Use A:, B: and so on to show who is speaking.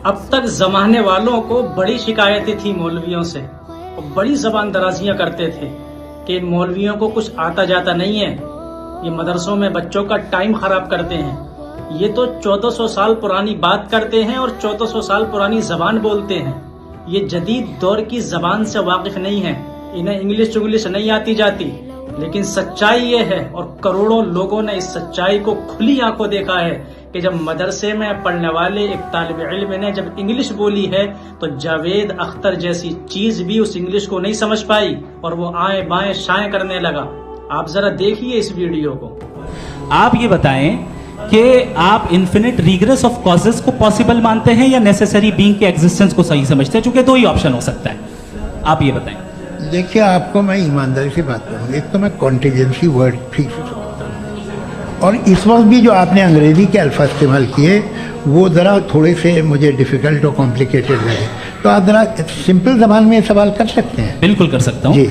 A: اب تک زمانے والوں کو بڑی شکایتیں تھی مولویوں سے، اور بڑی زبان درازیاں کرتے تھے کہ ان مولویوں کو کچھ آتا جاتا نہیں ہے، یہ مدرسوں میں بچوں کا ٹائم خراب کرتے ہیں، یہ تو 1400 سال پرانی بات کرتے ہیں اور 1400 سال پرانی زبان بولتے ہیں، یہ جدید دور کی زبان سے واقف نہیں ہیں، انہیں انگلش نہیں آتی جاتی۔ لیکن سچائی یہ ہے، اور کروڑوں لوگوں نے اس سچائی کو کھلی آنکھوں دیکھا ہے کہ جب مدرسے میں پڑھنے والے ایک طالب علم نے جب انگلش بولی ہے تو جاوید اختر جیسی چیز بھی اس انگلش کو نہیں سمجھ پائی اور وہ آئیں بائیں شائیں کرنے لگا۔ آپ ذرا دیکھیے اس ویڈیو کو۔
B: آپ یہ بتائیں کہ آپ انفینٹ ریگریس آف کازز کو پاسبل مانتے ہیں یا نیسیسری بینگ کے ایگزسٹنس کو صحیح سمجھتے ہیں؟ چونکہ دو ہی آپشن ہو سکتا ہے، آپ یہ بتائیں۔
C: دیکھیے، آپ کو میں ایمانداری سے بات کروں، ایک تو میں کانٹیجنسی ورڈ ٹھیک سے سمجھتا ہوں، اور اس وقت بھی جو آپ نے انگریزی کے الفاظ استعمال کیے وہ ذرا تھوڑے سے مجھے ڈیفیکلٹ اور کمپلیکیٹڈ لگے، تو آپ ذرا سمپل زبان میں سوال کر سکتے ہیں؟
B: بالکل کر سکتا ہوں
C: جی۔